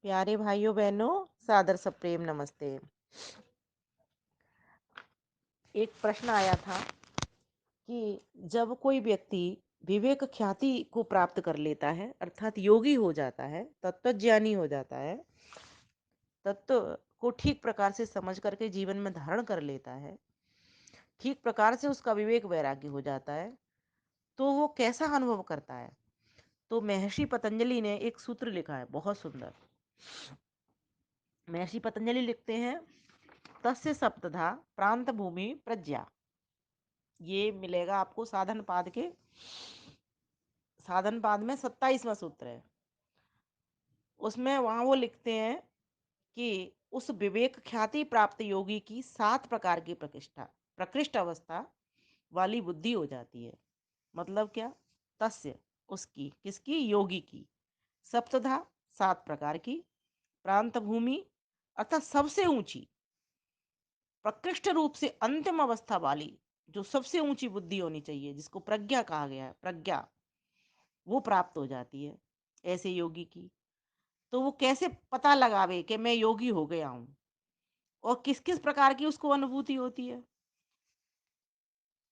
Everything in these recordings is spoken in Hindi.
प्यारे भाइयों बहनों, सादर सप्रेम नमस्ते। एक प्रश्न आया था कि जब कोई व्यक्ति विवेक ख्याति को प्राप्त कर लेता है, अर्थात योगी हो जाता है, तत्वज्ञानी हो जाता है, तत्व को ठीक प्रकार से समझ करके जीवन में धारण कर लेता है, ठीक प्रकार से उसका विवेक वैराग्य हो जाता है, तो वो कैसा अनुभव करता है? तो महर्षि पतंजलि ने एक सूत्र लिखा है, बहुत सुंदर। महर्षि पतंजलि लिखते हैं, तस्य सप्तधा प्रांत भूमि प्रज्ञा। ये मिलेगा आपको साधन पाद में 27वां सूत्र है। उसमें वहां वो लिखते हैं कि उस विवेक ख्याति प्राप्त योगी की 7 प्रकार की प्रकृष्ट अवस्था वाली बुद्धि हो जाती है। मतलब क्या? तस्य, उसकी, किसकी? योगी की। सप्तधा, 7 प्रकार की। प्रांत भूमि, अर्थात सबसे ऊंची, प्रकृष्ट रूप से अंतिम अवस्था वाली, जो सबसे ऊंची बुद्धि होनी चाहिए, जिसको प्रज्ञा कहा गया है, प्रज्ञा, वो प्राप्त हो जाती है ऐसे योगी की। तो वो कैसे पता लगावे कि मैं योगी हो गया हूं, और किस किस प्रकार की उसको अनुभूति होती है?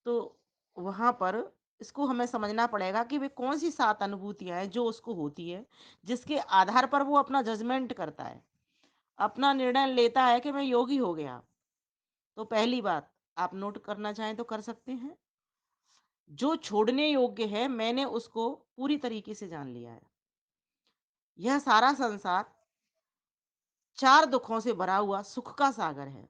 तो वहां पर इसको हमें समझना पड़ेगा कि वे कौन सी 7 अनुभूतियां हैं जो उसको होती है, जिसके आधार पर वो अपना जजमेंट करता है, अपना निर्णय लेता है कि मैं योगी हो गया। तो पहली बात, आप नोट करना चाहें तो कर सकते हैं, जो छोड़ने योग्य है मैंने उसको पूरी तरीके से जान लिया है। यह सारा संसार 4 दुखों से भरा हुआ सुख का सागर है।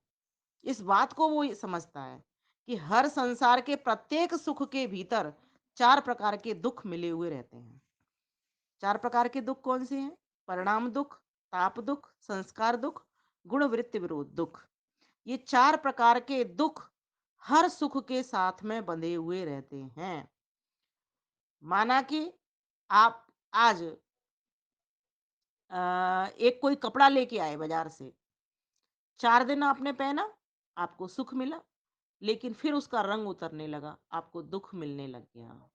इस बात को वो समझता है कि हर संसार के प्रत्येक सुख के भीतर 4 प्रकार के दुख मिले हुए रहते हैं। 4 प्रकार के दुख कौन से हैं? परिणाम दुख, ताप दुख, संस्कार दुख, गुण वृत्ति विरोध दुख। ये 4 प्रकार के दुख हर सुख के साथ में बंधे हुए रहते हैं। माना कि आप आज एक कोई कपड़ा लेके आए बाजार से, 4 दिन आपने पहना, आपको सुख मिला, लेकिन फिर उसका रंग उतरने लगा, आपको दुख मिलने लग गया।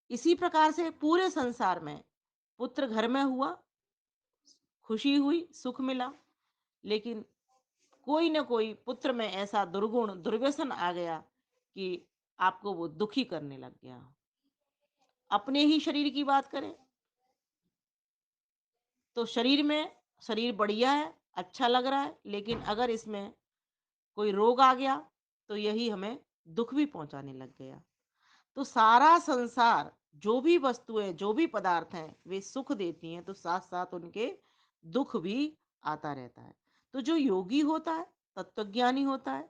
इसी प्रकार से पूरे संसार में पुत्र घर में हुआ, खुशी हुई, सुख मिला, लेकिन कोई न कोई पुत्र में ऐसा दुर्गुण, दुर्व्यसन आ गया कि आपको वो दुखी करने लग गया। अपने ही शरीर की बात करें तो शरीर बढ़िया है, अच्छा लग रहा है, लेकिन अगर इसमें कोई रोग आ गया तो यही हमें दुख भी पहुंचाने लग गया। तो सारा संसार, जो भी वस्तुएं, जो भी पदार्थ हैं, वे सुख देती हैं, तो साथ साथ उनके दुख भी आता रहता है। तो जो योगी होता है, तत्वज्ञानी होता है,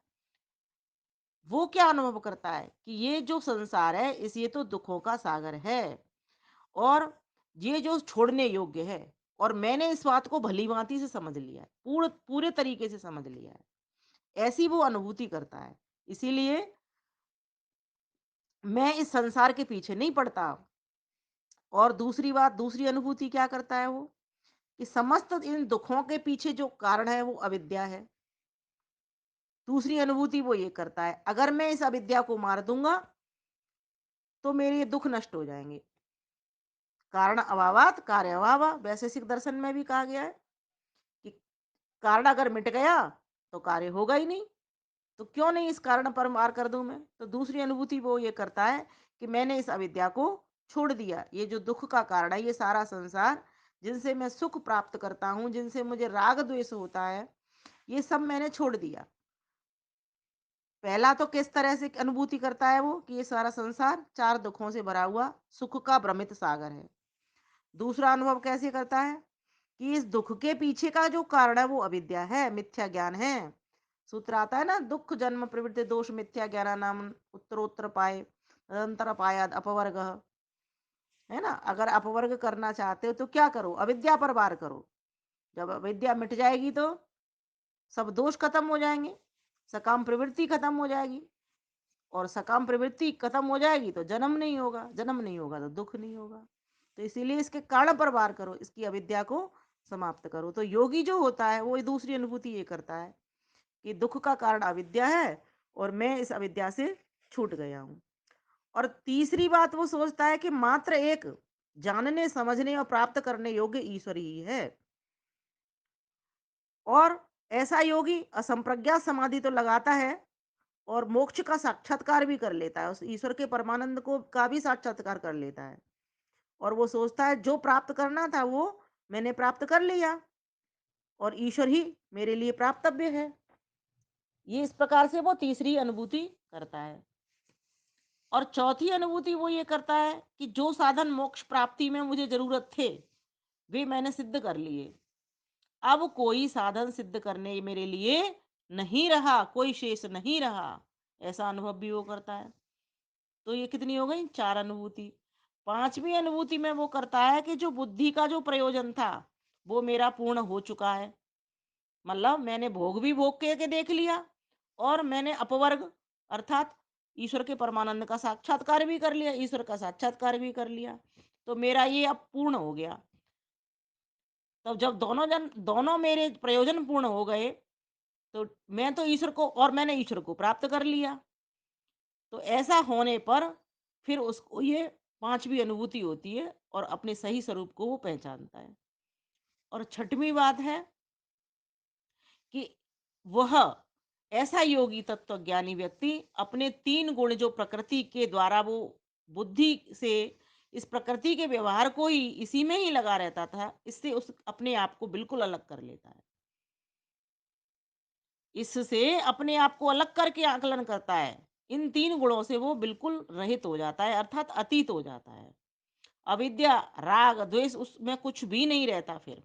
वो क्या अनुभव करता है कि ये जो संसार है, इस ये तो दुखों का सागर है, और ये जो छोड़ने योग्य है, और मैंने इस बात को भली भांति से समझ लिया है, पूरे तरीके से समझ लिया है, ऐसी वो अनुभूति करता है। इसीलिए मैं इस संसार के पीछे नहीं पड़ता। और दूसरी बात, दूसरी अनुभूति क्या करता है वो, कि समस्त इन दुखों के पीछे जो कारण है वो अविद्या है। दूसरी अनुभूति वो ये करता है, अगर मैं इस अविद्या को मार दूंगा तो मेरे ये दुख नष्ट हो जाएंगे। कारण अभावात कार्य अभाव, वैशेषिक दर्शन में भी कहा गया है कि कारण अगर मिट गया तो कार्य होगा ही नहीं। तो क्यों नहीं इस कारण पर मार कर दूं मैं? तो दूसरी अनुभूति वो ये करता है कि मैंने इस अविद्या को छोड़ दिया। ये जो दुख का कारण है, ये सारा संसार, जिनसे मैं सुख प्राप्त करता हूं, जिनसे मुझे राग द्वेष होता है, ये सब मैंने छोड़ दिया। पहला तो किस तरह से अनुभूति करता है वो, कि ये सारा संसार 4 दुखों से भरा हुआ सुख का भ्रमित सागर है। दूसरा अनुभव कैसे करता है, कि इस दुख के पीछे का जो कारण है वो अविद्या है, मिथ्या ज्ञान है। सूत्र आता है ना, दुख जन्म प्रवृत्ति दोष मिथ्या ज्ञान नाम उत्तरोत्तर पाए निरंतर पायाद अपवर्ग। है ना? अगर अपवर्ग करना चाहते हो तो क्या करो? अविद्या पर वार करो। जब अविद्या मिट जाएगी तो सब दोष खत्म हो जाएंगे, सकाम प्रवृत्ति खत्म हो जाएगी, और सकाम प्रवृत्ति खत्म हो जाएगी तो जन्म नहीं होगा, जन्म नहीं होगा तो दुख नहीं होगा। तो इसीलिए इसके कारण पर वार करो, इसकी अविद्या को समाप्त करो। तो योगी जो होता है वो दूसरी अनुभूति ये करता है कि दुख का कारण अविद्या है, और मैं इस अविद्या से छूट गया हूं। और तीसरी बात वो सोचता है कि मात्र एक जानने, समझने और प्राप्त करने योग्य ईश्वर ही है। और ऐसा योगी असंप्रज्ञात समाधि तो लगाता है और मोक्ष का साक्षात्कार भी कर लेता है। उस ईश्वर के परमानंद को का भी साक्षात्कार कर लेता है। और वो सोचता है जो प्राप्त करना था वो मैंने प्राप्त कर लिया और ईश्वर ही मेरे लिए प्राप्तव्य है। ये इस प्रकार से वो तीसरी अनुभूति करता है। और चौथी अनुभूति वो ये करता है कि जो साधन मोक्ष प्राप्ति में मुझे जरूरत थे वे मैंने सिद्ध कर लिए। अब कोई साधन सिद्ध करने मेरे लिए नहीं रहा, कोई शेष नहीं रहा। ऐसा अनुभव भी वो करता है। तो ये कितनी हो गई? 4 अनुभूति। 5वीं अनुभूति में वो करता है कि जो बुद्धि का जो प्रयोजन था, वो मेरा पूर्ण हो चुका है। मतलब मैंने भोग भी भोग के देख लिया और मैंने अपवर्ग अर्थात ईश्वर के परमानंद का साक्षात्कार भी कर लिया, ईश्वर का साक्षात्कार भी कर लिया। तो मेरा ये अब पूर्ण हो गया। तो जब दोनों मेरे प्रयोजन पूर्ण हो गए, तो मैं तो ईश्वर को और मैंने ईश्वर को प्राप्त कर लिया। तो ऐसा होने पर फिर उसको ये 5वीं अनुभूति होती है और अपने सही स्वरूप को वो पहचानता है। और 6वीं बात है कि वह ऐसा योगी तत्वज्ञानी व्यक्ति अपने 3 गुण जो प्रकृति के द्वारा वो बुद्धि से इस प्रकृति के व्यवहार को ही इसी में ही लगा रहता था, इससे उस अपने आप को बिल्कुल अलग कर लेता है। इससे अपने आप को अलग करके आकलन करता है। इन 3 गुणों से वो बिल्कुल रहित हो जाता है अर्थात अतीत हो जाता है। अविद्या, राग, द्वेष उसमें कुछ भी नहीं रहता फिर।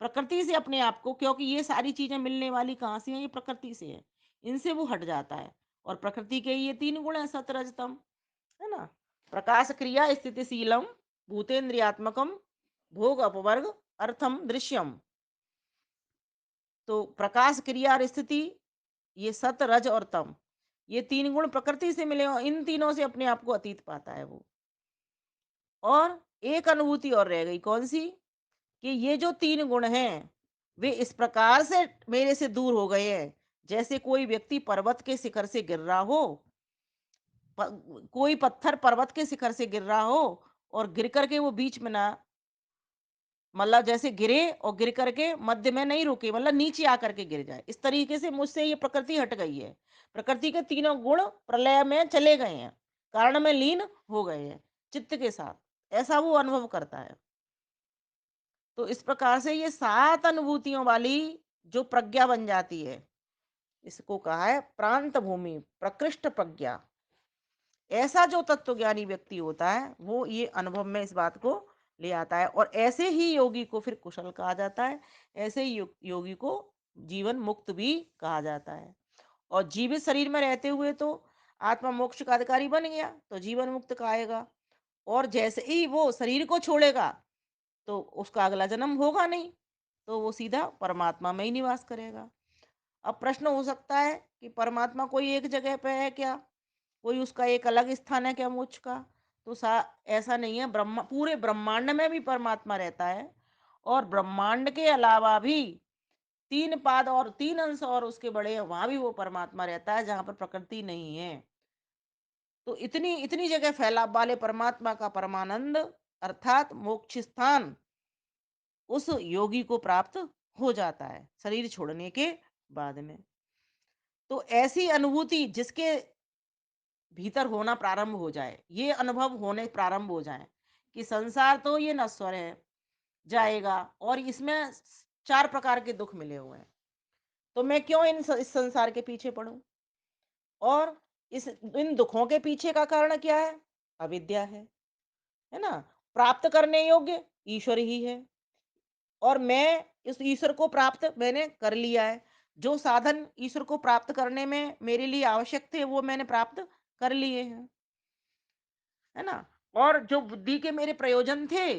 प्रकृति से अपने आप को, क्योंकि ये सारी चीज़ें मिलने वाली कहाँ से हैं? ये प्रकृति से है। इनसे वो हट जाता है और प्रकृति के ये 3 गुण हैं सत्व, रज, तम, है ना? प्रकाश, क्रिया, स्थितिशीलम, भूतेन्द्रियात्मकम, भोग, अपवर्ग, अर्थम, दृश्यम। तो प्रकाश, क्रिया और स्थिति, ये सत, रज और तम, ये 3 गुण प्रकृति से मिले और इन तीनों से अपने आप को अतीत पाता है वो। और एक अनुभूति और रह गई, कौन-सी? कि ये जो 3 गुण हैं, वे इस प्रकार से मेरे से दूर हो गए हैं, जैसे कोई व्यक्ति पर्वत के शिखर से गिर रहा हो, प कोई पत्थर पर्वत के शिखर से गिर रहा हो और गिर कर के वो बीच में ना, मतलब जैसे गिरे और गिर करके मध्य में नहीं रुके, मतलब नीचे आकर के गिर जाए। इस तरीके से मुझसे ये प्रकृति हट गई है। प्रकृति के तीनों गुण प्रलय में चले गए हैं, कारण में लीन हो गए हैं चित्त के साथ। ऐसा वो अनुभव करता है। तो इस प्रकार से ये 7 अनुभूतियों वाली जो प्रज्ञा बन जाती है, इसको कहा है प्रांत भूमि, प्रकृष्ट प्रज्ञा। ऐसा जो तत्वज्ञानी व्यक्ति होता है वो ये अनुभव में इस बात को ले आता है और ऐसे ही योगी को फिर कुशल कहा जाता है। ऐसे ही योगी को जीवन मुक्त भी कहा जाता है। और जीवित शरीर में रहते हुए तो आत्मा मोक्ष का अधिकारी बन गया तो जीवन मुक्त कहाएगा। और जैसे ही वो शरीर को छोड़ेगा तो उसका अगला जन्म होगा नहीं, तो वो सीधा परमात्मा में ही निवास करेगा। अब प्रश्न हो सकता है कि परमात्मा कोई एक जगह पे है क्या? कोई उसका एक अलग स्थान है क्या मोक्ष का? तो सा ऐसा नहीं है, पूरे ब्रह्मांड में भी परमात्मा रहता है और ब्रह्मांड के अलावा भी 3 पाद और 3 अंश और उसके बड़े हैं, वहाँ भी वो परमात्मा रहता है जहाँ पर प्रकृति नहीं है। तो इतनी इतनी जगह फैला वाले परमात्मा का परमानंद अर्थात मोक्ष स्थान उस योगी को प्राप्त हो जाता है शरीर छोड़ने के बाद में। तो ऐसी अनुभूति जिसके भीतर होना प्रारंभ हो जाए, ये अनुभव होने प्रारंभ हो जाए कि संसार तो ये नश्वर है, जाएगा और इसमें 4 प्रकार के दुख मिले हुए हैं, तो मैं क्यों इस संसार के पीछे पड़ूं? और इस इन दुखों के पीछे का कारण क्या है? अविद्या है ना? प्राप्त करने योग्य ईश्वर ही है और मैं इस ईश्वर को प्राप्त मैंने कर लिया है। जो साधन ईश्वर को प्राप्त करने में मेरे लिए आवश्यक थे वो मैंने प्राप्त कर लिए हैं, है ना? और जो बुद्धि के मेरे प्रयोजन थे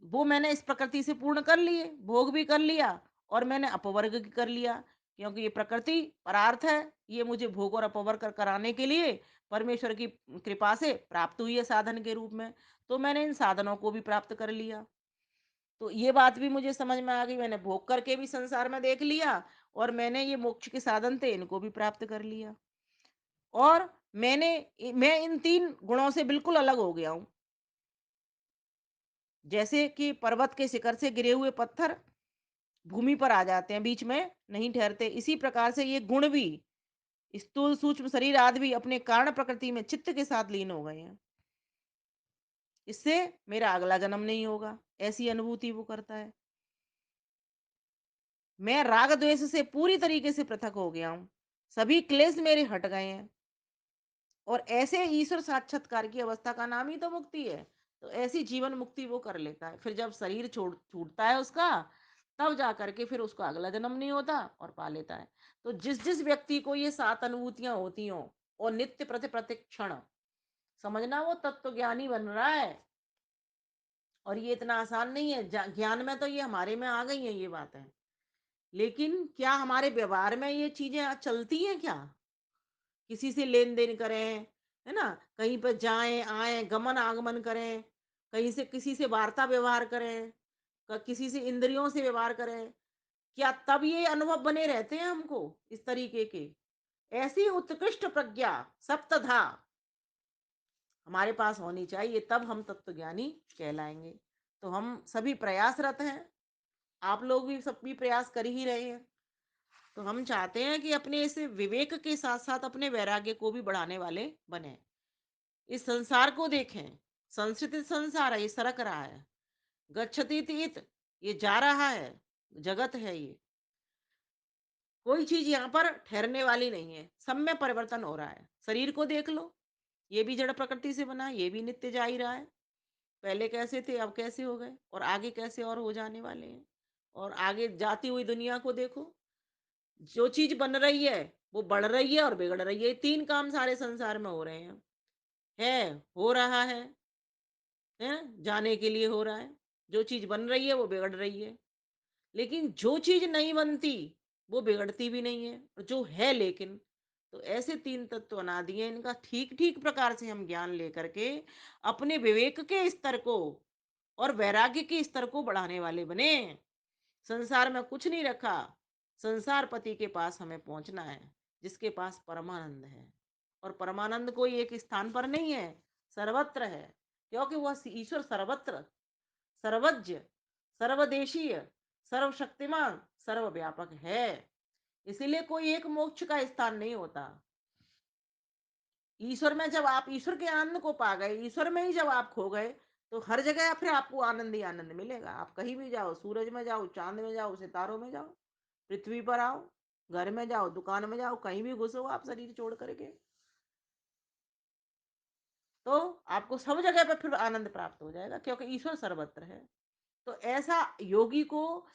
वो मैंने इस प्रकृति से पूर्ण कर लिए, भोग भी कर लिया और मैंने अपवर्ग भी कर लिया, क्योंकि ये प्रकृति परार्थ है। ये मुझे भोग और अपवर्ग कराने के लिए परमेश्वर की कृपा से प्राप्त हुई है साधन के रूप में। तो मैंने इन साधनों को भी प्राप्त कर लिया। तो ये बात भी मुझे समझ में आ गई, मैंने भोग करके भी संसार में देख लिया और मैंने ये मोक्ष के साधन थे इनको भी प्राप्त कर लिया। और मैं इन 3 गुणों से बिल्कुल अलग हो गया हूँ। जैसे कि पर्वत के शिखर से गिरे हुए पत्थर भूमि पर आ जाते हैं, बीच में नहीं ठहरते। इसी प्रकार से ये गुण भी, स्थूल सूक्ष्म शरीर आदि भी अपने कारण प्रकृति में चित्त के साथ लीन हो गए हैं। इससे मेरा अगला जन्म नहीं होगा, ऐसी अनुभूति वो करता है। मैं राग द्वेष से पूरी तरीके से पृथक हो गया हूँ, सभी क्लेश मेरे हट गए हैं। और ऐसे ईश्वर साक्षात्कार की अवस्था का नाम ही तो मुक्ति है। तो ऐसी जीवन मुक्ति वो कर लेता है। फिर जब शरीर छोड़ छूटता है उसका, तब जा करके फिर उसको अगला जन्म नहीं होता और पा लेता है। तो जिस जिस व्यक्ति को ये 7 अनुभूतियाँ होती हों और नित्य प्रति क्षण, समझना वो तत्व ज्ञानी बन रहा है। और ये इतना आसान नहीं है। ज्ञान में तो ये हमारे में आ गई हैं ये बातें। लेकिन क्या हमारे व्यवहार में ये चीज़ें चलती हैं क्या? किसी से लेन-देन करें, है ना? कहीं पे जाएँ, आएँ, गमन-आगमन करें, कहीं से किसी से वार्ता व्यवहार करें, किसी से इंद्रियों से व्यवहार करें। क्या तब ये अनुभव बने रहते हैं हमको इस तरीके के? ऐसी उत्कृष्ट प्रज्ञा सप्तधा हमारे पास होनी चाहिए, तब हम तत्वज्ञानी कहलाएँगे। तो हम सभी प्रयासरत हैं, आप लोग भी सब भी प्रयास कर ही रहे हैं। तो हम चाहते हैं कि अपने इस विवेक के साथ-साथ अपने वैराग्य को भी बढ़ाने वाले बनें। इस संसार को देखें, संस्कृत संसार है, ये सरक रहा है। गच्छति इति, ये जा रहा है, जगत है ये। कोई चीज यहाँ पर ठहरने वाली नहीं है, सब में परिवर्तन हो रहा है। शरीर को देख लो, ये भी जड़ प्रकृति से बना है, ये भी नित्य जा ही रहा है। पहले कैसे थे, अब कैसे हो गए, और आगे कैसे और हो जाने वाले हैं। और आगे जाती हुई दुनिया को देखो, जो चीज बन रही है वो बढ़ रही है और बिगड़ रही है। तीन काम सारे संसार में हो रहे हैं। हो रहा है जाने के लिए हो रहा है। जो चीज बन रही है वो बिगड़ रही है। लेकिन जो चीज नहीं बनती वो बिगड़ती भी नहीं है, और जो है लेकिन, तो ऐसे तीन तत्व अनादि हैं। इनका ठीक ठीक प्रकार से हम ज्ञान लेकर के अपने विवेक के स्तर को और वैराग्य के स्तर को बढ़ाने वाले बने। संसार में कुछ नहीं रखा, संसार पति के पास हमें पहुंचना है, जिसके पास परमानंद है। और परमानंद कोई एक स्थान पर नहीं है, सर्वत्र है। क्योंकि वह ईश्वर सर्वत्र, सर्वज्ञ, सर्वदेशीय, सर्वशक्तिमान, सर्वव्यापक है। इसीलिए कोई एक मोक्ष का स्थान नहीं होता। ईश्वर में जब आप ईश्वर के आनंद को पा गए, ईश्वर में ही जब आप खो गए, तो हर जगह फिर आपको आनंद ही आनंद मिलेगा। आप कहीं भी जाओ, सूरज में जाओ, चांद में जाओ, सितारों में जाओ, पृथ्वी पर आओ, घर में जाओ, दुकान में जाओ, कहीं भी घुसो आप शरीर छोड़ करके, तो आपको सब जगह पर फिर आनंद प्राप्त हो जाएगा, क्योंकि ईश्वर सर्वत्र है। तो ऐसा योगी को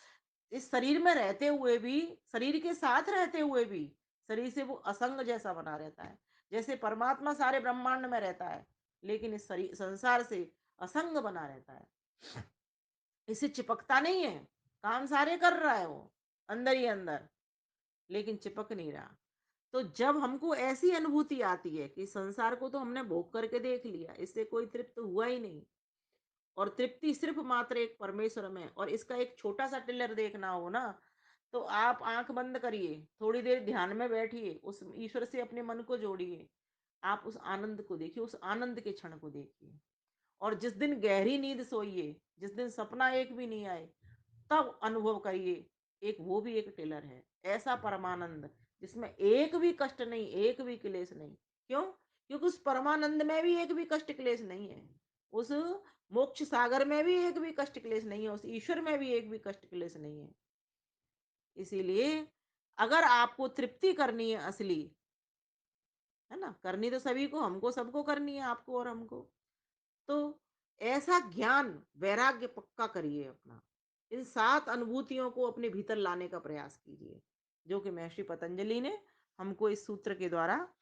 इस शरीर में रहते हुए भी, शरीर के साथ रहते हुए भी, शरीर से वो असंग जैसा बना रहता है। जैसे परमात्मा सारे ब्रह्मांड में रहता है, लेकिन इस शरीर संसार से असंग बना रहता है। इससे चिपकता नहीं है, काम सारे कर रहा है वो अंदर ही अंदर, लेकिन चिपक नहीं रहा। तो जब हमको ऐसी अनुभूति आती है कि संसार को तो हमने भोग करके देख लिया, इससे कोई तृप्त हुआ ही नहीं, और तृप्ति सिर्फ मात्र एक परमेश्वर में, और इसका एक छोटा सा टिलर देखना हो ना, तो आप आंख बंद करिए, थोड़ी देर ध्यान में बैठिए, उस ईश्वर से अपने मन को जोड़िए, आप उस आनंद को देखिए, उस आनंद के क्षण को देखिए। और जिस दिन गहरी नींद सोइए, जिस दिन सपना एक भी नहीं आए, तब अनुभव करिए, एक वो भी एक टिलर है, ऐसा परमानंद जिसमें एक भी कष्ट नहीं, एक भी क्लेश नहीं। क्यों? क्योंकि उस परमानंद में भी एक भी कष्ट क्लेश नहीं है, उस मोक्ष सागर में भी एक भी कष्ट क्लेश नहीं है, उस ईश्वर में भी एक भी कष्ट क्लेश नहीं है। इसीलिए अगर आपको तृप्ति करनी है असली, है ना, करनी तो सभी को, हमको सबको करनी है, आपको और हमको, तो ऐसा ज्ञान वैराग्य पक्का करिए अपना। इन 7 अनुभूतियों को अपने भीतर लाने का प्रयास कीजिए, जो कि महर्षि पतंजलि ने हमको इस सूत्र के द्वारा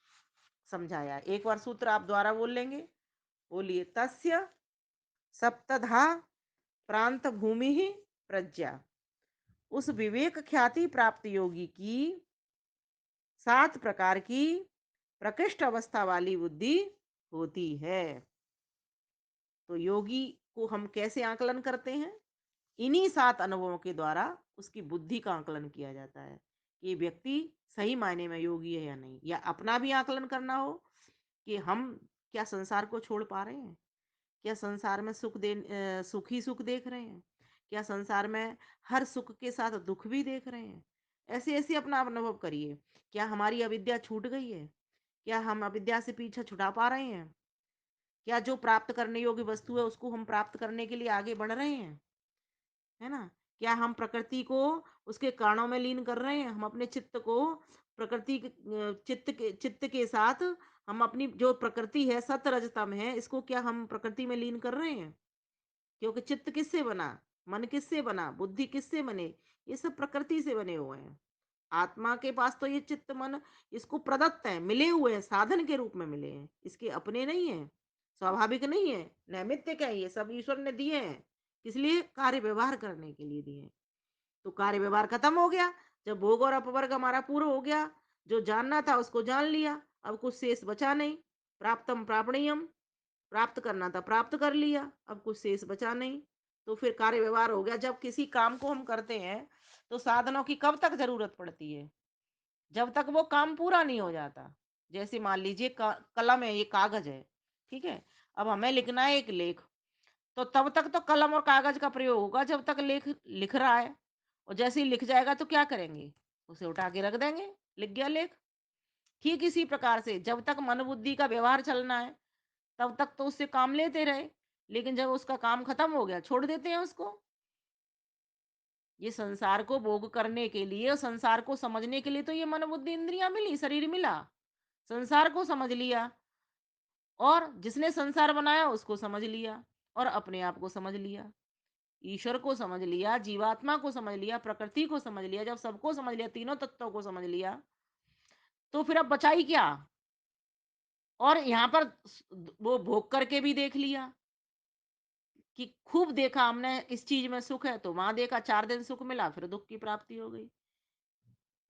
समझाया। एक बार सूत्र आप द्वारा बोल लेंगे, बोलिए, तस्य सप्तधा प्रांत भूमि ही प्रज्ञा। उस विवेक ख्याति प्राप्त योगी की 7 प्रकार की प्रकृष्ट अवस्था वाली बुद्धि होती है। तो योगी को हम कैसे आकलन करते हैं? इन्हीं 7 अनुभवों के द्वारा उसकी बुद्धि का आकलन किया जाता है कि ये व्यक्ति सही मायने में योगी है या नहीं। या अपना भी आकलन करना हो कि हम क्या संसार को छोड़ पा रहे हैं? क्या संसार में सुख ही सुख देख रहे हैं? क्या संसार में हर सुख के साथ दुःख भी देख रहे हैं? ऐसे-ऐसे अपना अनुभव करिए। क्या हमारी अविद्या छूट गई है? क्या हम अविद्या से पीछा छुड़ा पा रहे हैं? क्या जो प्राप्त करने योग्य वस्तु है उसको हम प्राप्त करने के लिए आगे बढ़ रहे हैं? है ना? क्या हम प्रकृति को उसके कारणों में लीन कर रहे हैं? हम अपने चित्त को प्रकृति के चित्त के साथ हम अपनी जो प्रकृति है, सत्व रज तम है, इसको क्या हम प्रकृति में लीन कर रहे हैं? क्योंकि चित्त किससे बना? मन किससे बना? बुद्धि किससे बने? ये सब प्रकृति से बने हुए हैं। आत्मा के पास तो ये चित्त मन इसको प्रदत्त है, मिले हुए हैं, साधन के रूप में मिले हैं। इसके अपने नहीं हैं, स्वाभाविक नहीं है, नैमित्तिक है, ये सब ईश्वर ने दिए हैं। किस लिए? कार्य व्यवहार करने के लिए दिए हैं। तो कार्य व्यवहार खत्म हो गया। जब भोग और अपवर्ग हमारा पूरा हो गया, जो जानना था उसको जान लिया, अब कुछ शेष बचा नहीं। प्राप्तम प्रापणीयम, प्राप्त करना था प्राप्त कर लिया, अब कुछ शेष बचा नहीं। तो फिर कार्य व्यवहार हो गया। जब किसी काम को हम करते हैं तो साधनों की कब तक जरूरत पड़ती है? जब तक वो काम पूरा नहीं हो जाता। जैसे मान लीजिए कलम है, ये कागज है, ठीक है? अब हमें लिखना है एक लेख, तो तब तक तो कलम और कागज का प्रयोग होगा जब तक लेख लिख रहा है। और जैसे ही लिख जाएगा तो क्या करेंगे? उसे उठा के रख देंगे, लिख गया लेख। ठीक इसी प्रकार से जब तक मन बुद्धि का व्यवहार चलना है तब तक तो उससे काम लेते रहे, लेकिन जब उसका काम खत्म हो गया छोड़ देते हैं उसको। ये संसार को भोग करने के लिए और संसार को समझने के लिए तो ये मन बुद्धि इंद्रियां मिली, शरीर मिला। संसार को समझ लिया और जिसने संसार बनाया उसको समझ लिया और अपने आप को समझ लिया, ईश्वर को समझ लिया, जीवात्मा को समझ लिया, प्रकृति को समझ लिया। जब सबको समझ लिया, तीनों तत्वों को समझ लिया, तो फिर अब बचा ही क्या? और यहाँ पर वो भोग करके भी देख लिया कि खूब देखा हमने इस चीज में सुख है, तो वहां देखा 4 दिन सुख मिला, फिर दुख की प्राप्ति हो गई,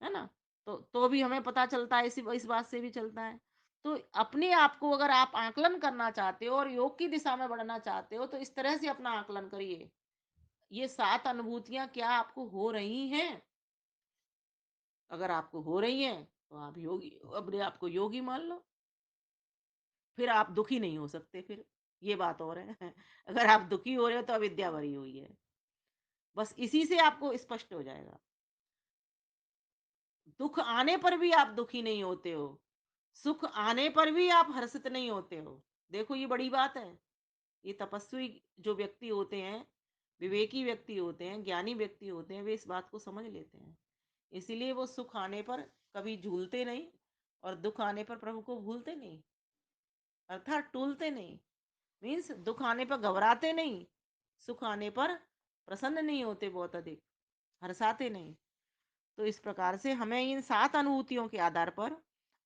है ना? तो भी हमें पता चलता है, इस बात से भी चलता है। तो अपने आप को अगर आप आकलन करना चाहते हो और योग की दिशा में बढ़ना चाहते हो, तो इस तरह से अपना आकलन करिए। ये 7 अनुभूतियाँ क्या आपको हो रही हैं? अगर आपको हो रही हैं, तो आप योगी, अपने आप को योगी मान लो। फिर आप दुखी नहीं हो सकते फिर, ये बात और है। अगर आप दुखी हो रहे हो तो अविद्या भरी हुई है। बस इसी से आपको स्पष्ट हो जाएगा। दुःख आने पर भी आप दुखी नहीं होते हो। सुख आने पर भी आप हर्षित नहीं होते हो। देखो ये बड़ी बात है। ये तपस्वी जो व्यक्ति होते हैं, विवेकी व्यक्ति होते हैं, ज्ञानी व्यक्ति होते हैं, वे इस बात को समझ लेते हैं। इसीलिए वो सुख आने पर कभी झूलते नहीं और दुख आने पर प्रभु को भूलते नहीं, अर्थात टूलते नहीं। मीन्स दुख आने पर घबराते नहीं, सुख आने पर प्रसन्न नहीं होते बहुत अधिक, हर्षाते नहीं। तो इस प्रकार से हमें इन 7 अनुभूतियों के आधार पर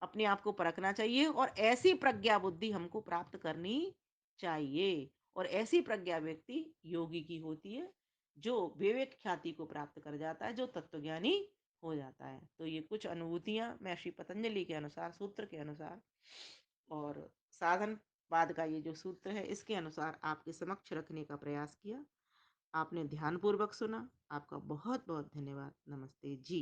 अपने आप को परखना चाहिए और ऐसी प्रज्ञा बुद्धि हमको प्राप्त करनी चाहिए। और ऐसी प्रज्ञा व्यक्ति योगी की होती है, जो विवेक ख्याति को प्राप्त कर जाता है, जो तत्वज्ञानी हो जाता है। तो ये कुछ अनुभूतियां मैं श्री पतंजलि के अनुसार, सूत्र के अनुसार और साधन बाद का ये जो सूत्र है इसके अनुसार आपके समक्ष रखने का प्रयास किया। आपने ध्यानपूर्वक सुना। आपका बहुत बहुत धन्यवाद। नमस्ते जी।